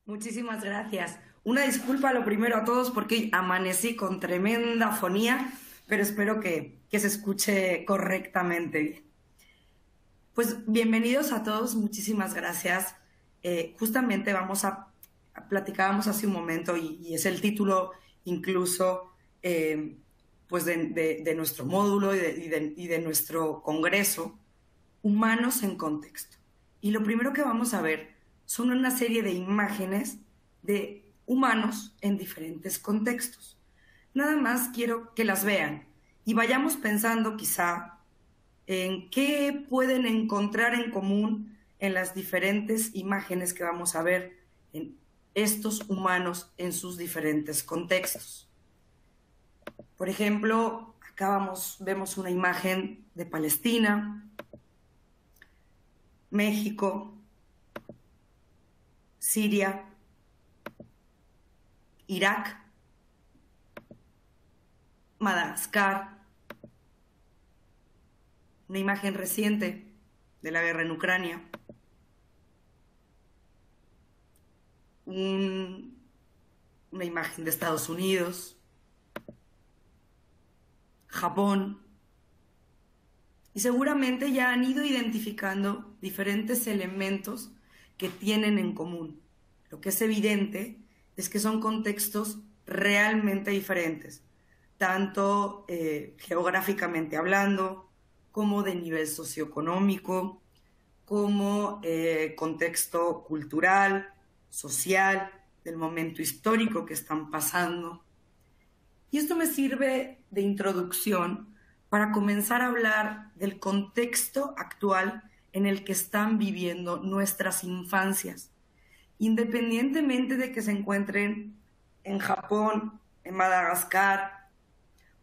Muchísimas gracias. Una disculpa lo primero a todos porque amanecí con tremenda fonía, pero espero que se escuche correctamente. Pues bienvenidos a todos, muchísimas gracias. Justamente platicábamos hace un momento y es el título incluso pues de nuestro módulo y de nuestro congreso, Humanos en Contexto. Y lo primero que vamos a ver son una serie de imágenes de humanos en diferentes contextos. Nada más quiero que las vean y vayamos pensando quizá en qué pueden encontrar en común en las diferentes imágenes que vamos a ver en estos humanos en sus diferentes contextos. Por ejemplo, vemos una imagen de Palestina, México, Siria, Irak, Madagascar, una imagen reciente de la guerra en Ucrania, una imagen de Estados Unidos, Japón, y seguramente ya han ido identificando diferentes elementos que tienen en común. Lo que es evidente es que son contextos realmente diferentes, tanto geográficamente hablando, como de nivel socioeconómico, como contexto cultural, social, del momento histórico que están pasando. Y esto me sirve de introducción para comenzar a hablar del contexto actual en el que están viviendo nuestras infancias, independientemente de que se encuentren en Japón, en Madagascar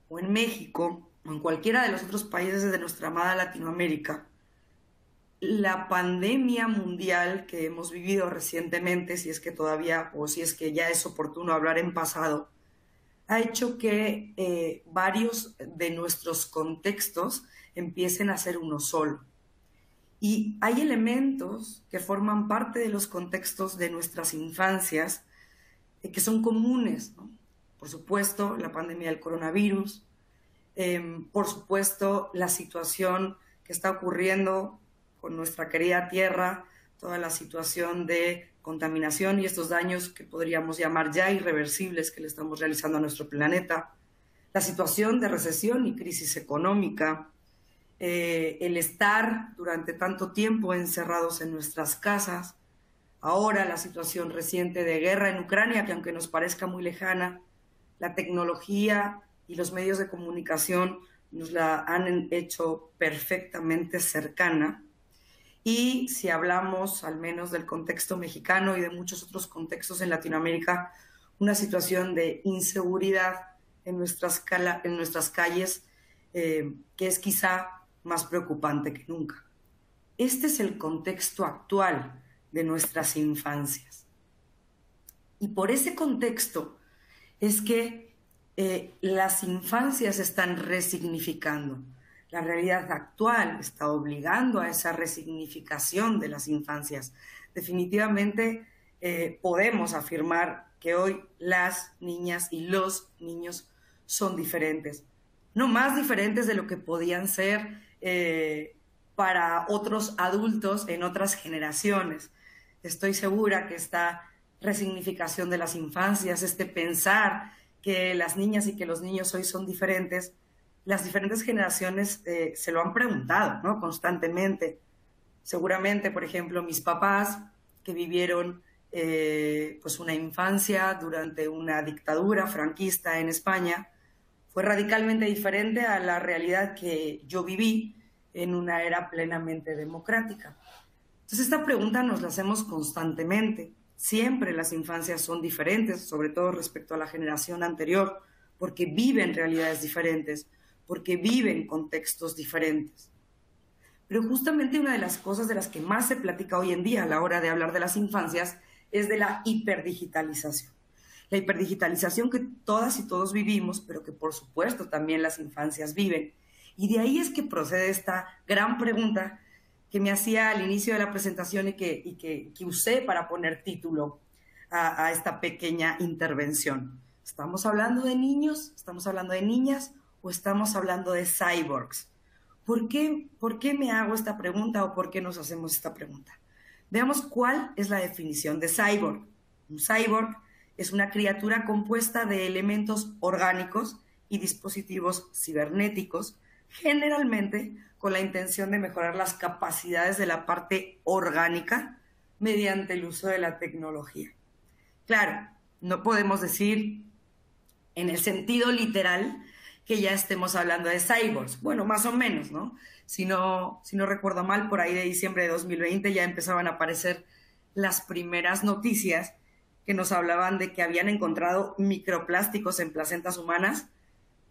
o en México o en cualquiera de los otros países de nuestra amada Latinoamérica. La pandemia mundial que hemos vivido recientemente, si es que todavía o si es que ya es oportuno hablar en pasado, ha hecho que varios de nuestros contextos empiecen a ser uno solo. Y hay elementos que forman parte de los contextos de nuestras infancias que son comunes, ¿no? Por supuesto, la pandemia del coronavirus, por supuesto, la situación que está ocurriendo con nuestra querida Tierra, toda la situación de contaminación y estos daños que podríamos llamar ya irreversibles que le estamos realizando a nuestro planeta, la situación de recesión y crisis económica, el estar durante tanto tiempo encerrados en nuestras casas, ahora la situación reciente de guerra en Ucrania, que aunque nos parezca muy lejana, la tecnología y los medios de comunicación nos la han hecho perfectamente cercana. Y si hablamos al menos del contexto mexicano y de muchos otros contextos en Latinoamérica, una situación de inseguridad en nuestras calles que es quizá más preocupante que nunca. Este es el contexto actual de nuestras infancias. Y por ese contexto es que las infancias están resignificando. La realidad actual está obligando a esa resignificación de las infancias. Definitivamente podemos afirmar que hoy las niñas y los niños son diferentes. No más diferentes de lo que podían ser para otros adultos en otras generaciones. Estoy segura que esta resignificación de las infancias, este pensar que las niñas y que los niños hoy son diferentes, las diferentes generaciones se lo han preguntado, ¿no? Constantemente. Seguramente, por ejemplo, mis papás que vivieron pues una infancia durante una dictadura franquista en España, fue radicalmente diferente a la realidad que yo viví en una era plenamente democrática. Entonces esta pregunta nos la hacemos constantemente. Siempre las infancias son diferentes, sobre todo respecto a la generación anterior, porque viven realidades diferentes, porque viven contextos diferentes. Pero justamente una de las cosas de las que más se platica hoy en día a la hora de hablar de las infancias es de la hiperdigitalización. La hiperdigitalización que todas y todos vivimos, pero que por supuesto también las infancias viven. Y de ahí es que procede esta gran pregunta que me hacía al inicio de la presentación y que usé para poner título a esta pequeña intervención. ¿Estamos hablando de niños? ¿Estamos hablando de niñas? ¿O estamos hablando de cyborgs? ¿Por qué me hago esta pregunta o por qué nos hacemos esta pregunta? Veamos cuál es la definición de cyborg. Un cyborg es una criatura compuesta de elementos orgánicos y dispositivos cibernéticos, generalmente con la intención de mejorar las capacidades de la parte orgánica mediante el uso de la tecnología. Claro, no podemos decir en el sentido literal que ya estemos hablando de cyborgs. Bueno, más o menos, ¿no? Si no recuerdo mal, por ahí de diciembre de 2020 ya empezaban a aparecer las primeras noticias que nos hablaban de que habían encontrado microplásticos en placentas humanas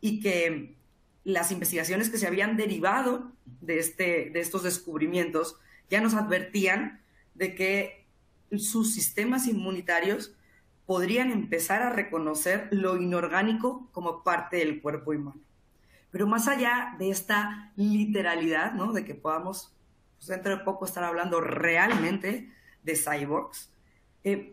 y que las investigaciones que se habían derivado de estos descubrimientos ya nos advertían de que sus sistemas inmunitarios podrían empezar a reconocer lo inorgánico como parte del cuerpo humano. Pero más allá de esta literalidad, ¿no? De que podamos, pues dentro de poco, estar hablando realmente de cyborgs,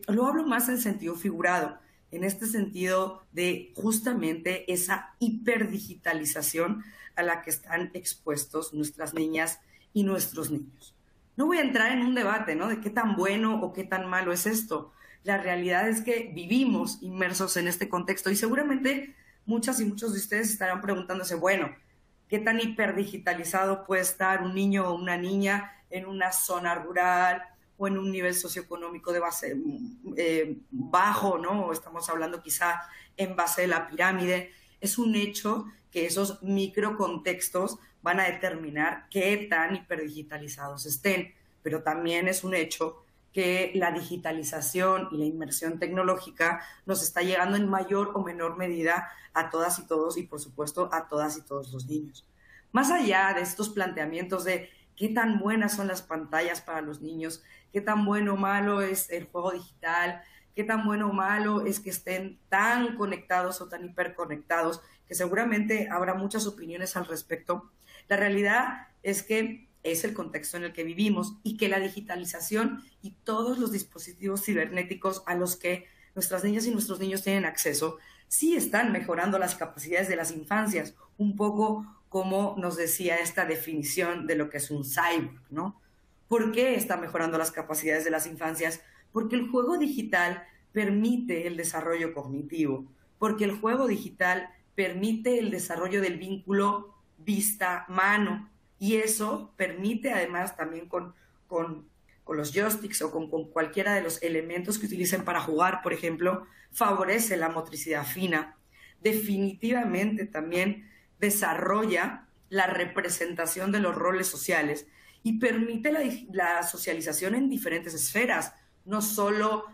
lo hablo más en sentido figurado, en este sentido de justamente esa hiperdigitalización a la que están expuestos nuestras niñas y nuestros niños. No voy a entrar en un debate, ¿no? De qué tan bueno o qué tan malo es esto. La realidad es que vivimos inmersos en este contexto y seguramente muchas y muchos de ustedes estarán preguntándose, bueno, ¿qué tan hiperdigitalizado puede estar un niño o una niña en una zona rural o en un nivel socioeconómico de base bajo, ¿no? Estamos hablando quizá en base de la pirámide. Es un hecho que esos microcontextos van a determinar qué tan hiperdigitalizados estén, pero también es un hecho que la digitalización y la inmersión tecnológica nos está llegando en mayor o menor medida a todas y todos y, por supuesto, a todas y todos los niños. Más allá de estos planteamientos de qué tan buenas son las pantallas para los niños, qué tan bueno o malo es el juego digital, qué tan bueno o malo es que estén tan conectados o tan hiperconectados, que seguramente habrá muchas opiniones al respecto. La realidad es que es el contexto en el que vivimos y que la digitalización y todos los dispositivos cibernéticos a los que nuestras niñas y nuestros niños tienen acceso sí están mejorando las capacidades de las infancias, un poco como nos decía esta definición de lo que es un cyborg, ¿no? ¿Por qué está mejorando las capacidades de las infancias? Porque el juego digital permite el desarrollo cognitivo, porque el juego digital permite el desarrollo del vínculo vista-mano, y eso permite además también con los joysticks o con cualquiera de los elementos que utilicen para jugar, por ejemplo, favorece la motricidad fina. Definitivamente también desarrolla la representación de los roles sociales y permite la socialización en diferentes esferas, no solo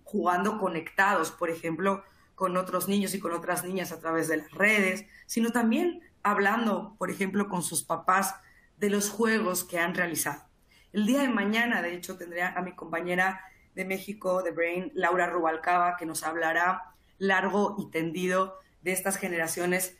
jugando conectados, por ejemplo, con otros niños y con otras niñas a través de las redes, sino también hablando, por ejemplo, con sus papás de los juegos que han realizado. El día de mañana, de hecho, tendré a mi compañera de México, de Brain, Laura Rubalcaba, que nos hablará largo y tendido de estas generaciones,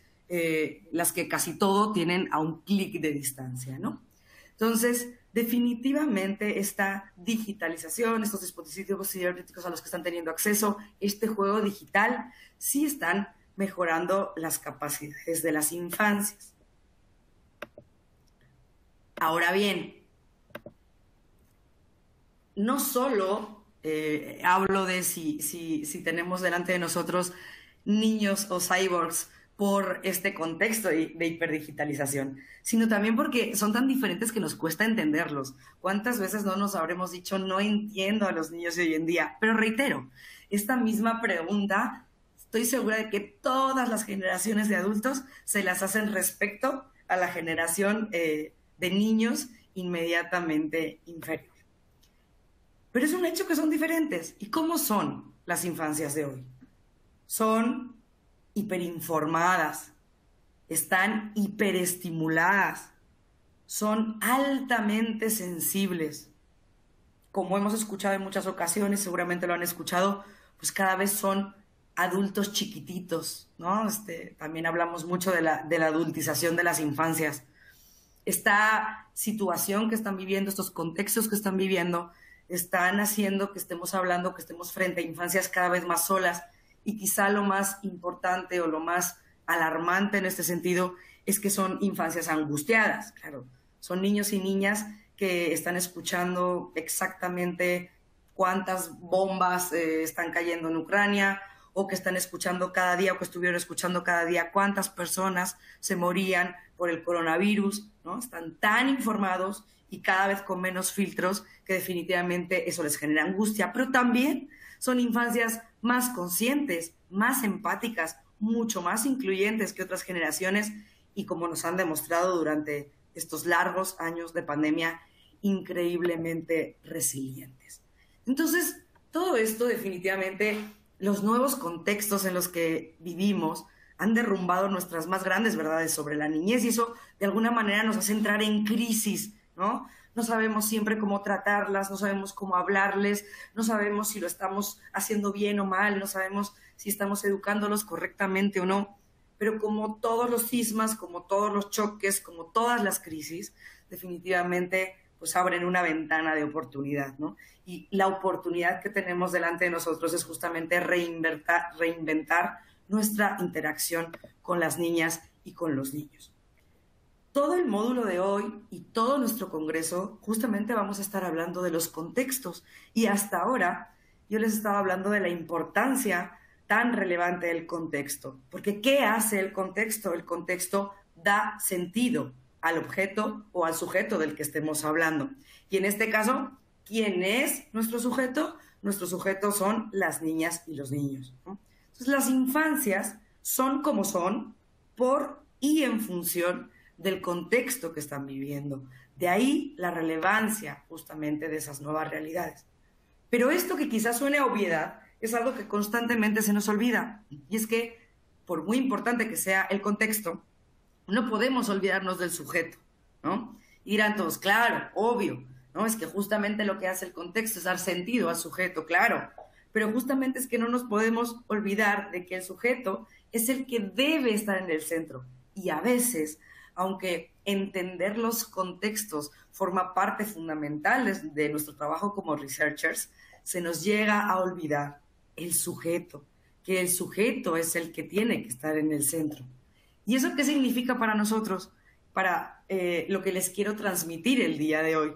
las que casi todo tienen a un clic de distancia, ¿no? Entonces, definitivamente esta digitalización, estos dispositivos cibernéticos a los que están teniendo acceso, este juego digital, sí están mejorando las capacidades de las infancias. Ahora bien, no solo hablo de si tenemos delante de nosotros niños o cyborgs por este contexto de hiperdigitalización, sino también porque son tan diferentes que nos cuesta entenderlos. ¿Cuántas veces no nos habremos dicho no entiendo a los niños de hoy en día? Pero reitero, esta misma pregunta estoy segura de que todas las generaciones de adultos se las hacen respecto a la generación de niños inmediatamente inferior. Pero es un hecho que son diferentes. ¿Y cómo son las infancias de hoy? Son hiperinformadas, están hiperestimuladas, son altamente sensibles. Como hemos escuchado en muchas ocasiones, seguramente lo han escuchado, pues cada vez son adultos chiquititos, ¿no? También hablamos mucho de la adultización de las infancias. Esta situación que están viviendo, estos contextos que están viviendo, están haciendo que estemos hablando, que estemos frente a infancias cada vez más solas, y quizá lo más importante o lo más alarmante en este sentido es que son infancias angustiadas, claro, son niños y niñas que están escuchando exactamente cuántas bombas están cayendo en Ucrania, o que están escuchando cada día, o que estuvieron escuchando cada día cuántas personas se morían por el coronavirus, ¿no? Están tan informados y cada vez con menos filtros que definitivamente eso les genera angustia, pero también son infancias más conscientes, más empáticas, mucho más incluyentes que otras generaciones y, como nos han demostrado durante estos largos años de pandemia, increíblemente resilientes. Entonces, todo esto definitivamente, los nuevos contextos en los que vivimos han derrumbado nuestras más grandes verdades sobre la niñez, y eso de alguna manera nos hace entrar en crisis, ¿no? No sabemos siempre cómo tratarlas, no sabemos cómo hablarles, no sabemos si lo estamos haciendo bien o mal, no sabemos si estamos educándolos correctamente o no. Pero como todos los cismas, como todos los choques, como todas las crisis, definitivamente pues abren una ventana de oportunidad, ¿no? Y la oportunidad que tenemos delante de nosotros es justamente reinventar nuestra interacción con las niñas y con los niños. Todo el módulo de hoy y todo nuestro congreso justamente vamos a estar hablando de los contextos, y hasta ahora yo les estaba hablando de la importancia tan relevante del contexto, porque ¿qué hace el contexto? El contexto da sentido al objeto o al sujeto del que estemos hablando. Y en este caso, ¿quién es nuestro sujeto? Nuestro sujeto son las niñas y los niños, ¿no? Entonces, las infancias son como son por y en función del contexto que están viviendo. De ahí la relevancia justamente de esas nuevas realidades. Pero esto, que quizás suene a obviedad, es algo que constantemente se nos olvida. Y es que, por muy importante que sea el contexto, no podemos olvidarnos del sujeto, ¿no? Y dirán todos, claro, obvio, ¿no? Es que justamente lo que hace el contexto es dar sentido al sujeto, claro. Pero justamente es que no nos podemos olvidar de que el sujeto es el que debe estar en el centro. Y a veces, aunque entender los contextos forma parte fundamental de nuestro trabajo como researchers, se nos llega a olvidar el sujeto, que el sujeto es el que tiene que estar en el centro. ¿Y eso qué significa para nosotros? Para lo que les quiero transmitir el día de hoy.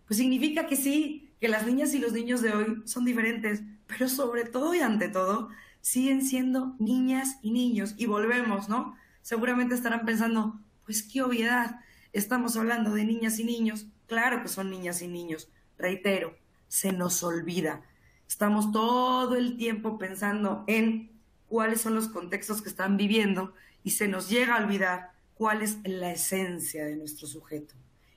Pues significa que sí, que las niñas y los niños de hoy son diferentes, pero sobre todo y ante todo, siguen siendo niñas y niños. Y volvemos, ¿no? Seguramente estarán pensando, pues qué obviedad, estamos hablando de niñas y niños. Claro que son niñas y niños. Reitero, se nos olvida. Estamos todo el tiempo pensando en cuáles son los contextos que están viviendo y se nos llega a olvidar cuál es la esencia de nuestro sujeto.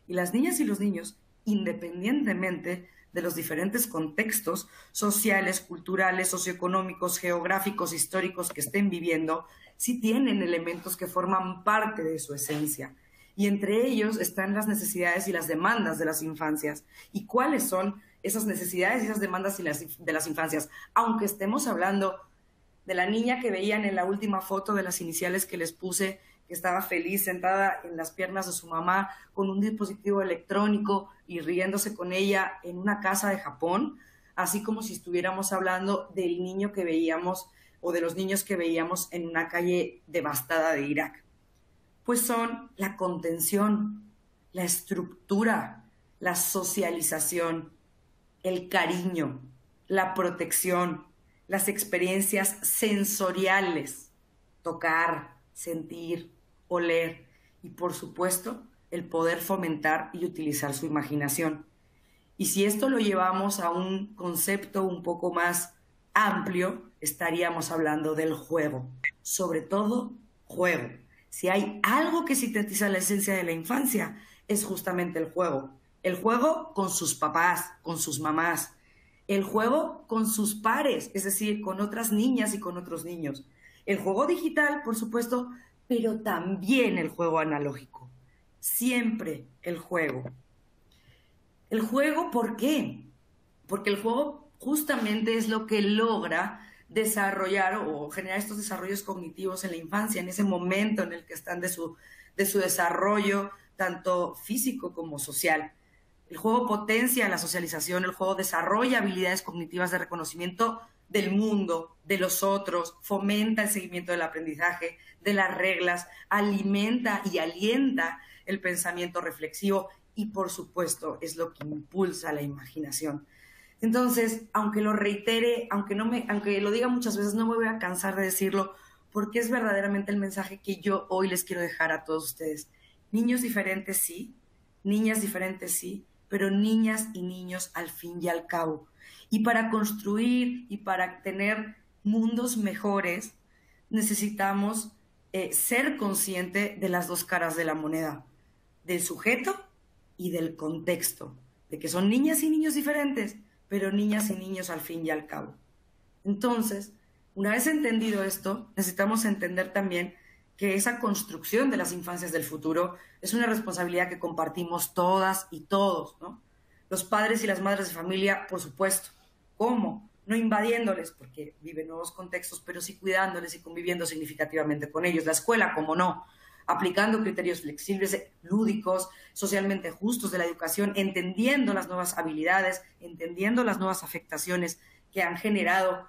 Y las niñas y los niños, independientemente de los diferentes contextos sociales, culturales, socioeconómicos, geográficos, históricos que estén viviendo, sí tienen elementos que forman parte de su esencia. Y entre ellos están las necesidades y las demandas de las infancias. ¿Y cuáles son esas necesidades y esas demandas de las infancias? Aunque estemos hablando de la niña que veían en la última foto de las iniciales que les puse, que estaba feliz sentada en las piernas de su mamá con un dispositivo electrónico y riéndose con ella en una casa de Japón, así como si estuviéramos hablando del niño que veíamos o de los niños que veíamos en una calle devastada de Irak. Pues son la contención, la estructura, la socialización, el cariño, la protección, las experiencias sensoriales, tocar, sentir, oler y, por supuesto, el poder fomentar y utilizar su imaginación. Y si esto lo llevamos a un concepto un poco más amplio, estaríamos hablando del juego. Sobre todo, juego. Si hay algo que sintetiza la esencia de la infancia, es justamente el juego. El juego con sus papás, con sus mamás. El juego con sus pares, es decir, con otras niñas y con otros niños. El juego digital, por supuesto, pero también el juego analógico. Siempre el juego. ¿El juego por qué? Porque el juego justamente es lo que logra desarrollar o generar estos desarrollos cognitivos en la infancia, en ese momento en el que están de su desarrollo, tanto físico como social. El juego potencia la socialización, el juego desarrolla habilidades cognitivas de reconocimiento del mundo, de los otros, fomenta el seguimiento del aprendizaje, de las reglas, alimenta y alienta el pensamiento reflexivo y, por supuesto, es lo que impulsa la imaginación. Entonces, aunque lo reitere, aunque lo diga muchas veces, no me voy a cansar de decirlo, porque es verdaderamente el mensaje que yo hoy les quiero dejar a todos ustedes. Niños diferentes sí, niñas diferentes sí, pero niñas y niños al fin y al cabo. Y para construir y para tener mundos mejores, necesitamos ser consciente de las dos caras de la moneda, del sujeto y del contexto, de que son niñas y niños diferentes, pero niñas y niños al fin y al cabo. Entonces, una vez entendido esto, necesitamos entender también que esa construcción de las infancias del futuro es una responsabilidad que compartimos todas y todos, ¿no? Los padres y las madres de familia, por supuesto. ¿Cómo? No invadiéndoles, porque viven nuevos contextos, pero sí cuidándoles y conviviendo significativamente con ellos. La escuela, como no, aplicando criterios flexibles, lúdicos, socialmente justos de la educación, entendiendo las nuevas habilidades, entendiendo las nuevas afectaciones que han generado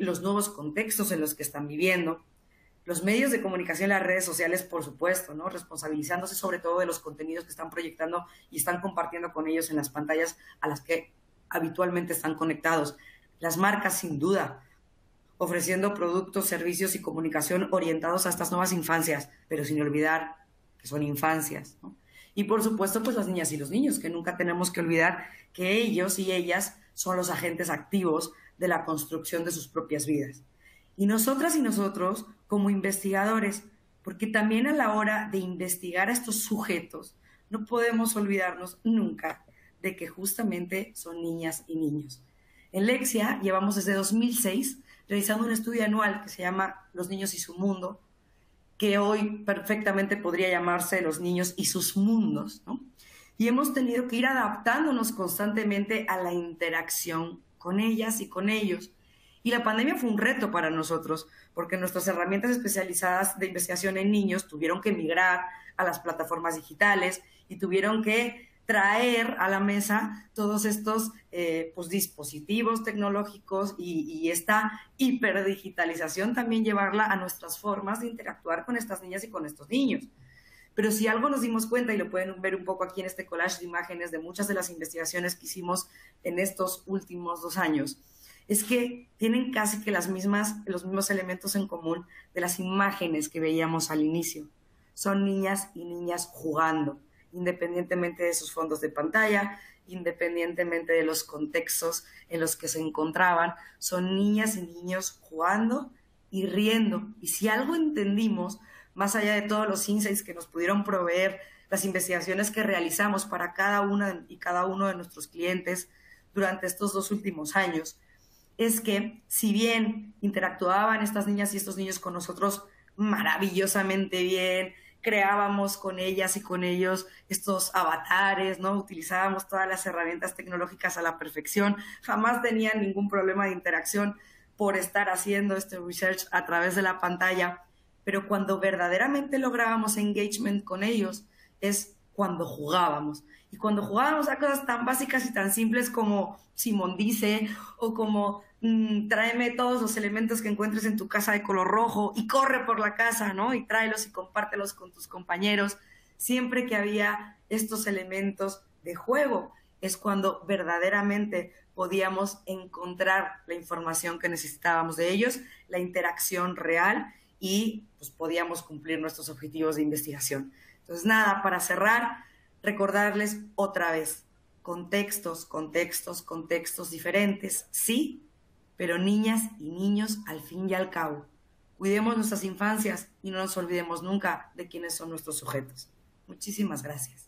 los nuevos contextos en los que están viviendo. Los medios de comunicación, las redes sociales, por supuesto, ¿no? Responsabilizándose sobre todo de los contenidos que están proyectando y están compartiendo con ellos en las pantallas a las que habitualmente están conectados. Las marcas, sin duda, ofreciendo productos, servicios y comunicación orientados a estas nuevas infancias, pero sin olvidar que son infancias, ¿no? Y por supuesto, pues las niñas y los niños, que nunca tenemos que olvidar que ellos y ellas son los agentes activos de la construcción de sus propias vidas. Y nosotras y nosotros, como investigadores, porque también a la hora de investigar a estos sujetos, no podemos olvidarnos nunca de que justamente son niñas y niños. En Lexia llevamos desde 2006 realizando un estudio anual que se llama Los niños y su mundo, que hoy perfectamente podría llamarse Los niños y sus mundos, ¿no? Y hemos tenido que ir adaptándonos constantemente a la interacción con ellas y con ellos. Y la pandemia fue un reto para nosotros, porque nuestras herramientas especializadas de investigación en niños tuvieron que migrar a las plataformas digitales y tuvieron que traer a la mesa todos estos dispositivos tecnológicos y esta hiperdigitalización también llevarla a nuestras formas de interactuar con estas niñas y con estos niños. Pero si algo nos dimos cuenta, y lo pueden ver un poco aquí en este collage de imágenes de muchas de las investigaciones que hicimos en estos últimos 2 años, es que tienen casi que los mismos elementos en común de las imágenes que veíamos al inicio. Son niñas y niñas jugando, independientemente de sus fondos de pantalla, independientemente de los contextos en los que se encontraban, son niñas y niños jugando y riendo. Y si algo entendimos, más allá de todos los insights que nos pudieron proveer las investigaciones que realizamos para cada una y cada uno de nuestros clientes durante estos 2 últimos años, es que si bien interactuaban estas niñas y estos niños con nosotros maravillosamente bien, creábamos con ellas y con ellos estos avatares, ¿no? Utilizábamos todas las herramientas tecnológicas a la perfección, jamás tenían ningún problema de interacción por estar haciendo este research a través de la pantalla, pero cuando verdaderamente lográbamos engagement con ellos es cuando jugábamos. Y cuando jugábamos a cosas tan básicas y tan simples como Simón dice, o como tráeme todos los elementos que encuentres en tu casa de color rojo y corre por la casa, ¿no? Y tráelos y compártelos con tus compañeros. Siempre que había estos elementos de juego es cuando verdaderamente podíamos encontrar la información que necesitábamos de ellos, la interacción real y pues podíamos cumplir nuestros objetivos de investigación. Entonces, nada, para cerrar, recordarles otra vez, contextos diferentes, sí, pero niñas y niños al fin y al cabo. Cuidemos nuestras infancias y no nos olvidemos nunca de quiénes son nuestros sujetos. Muchísimas gracias.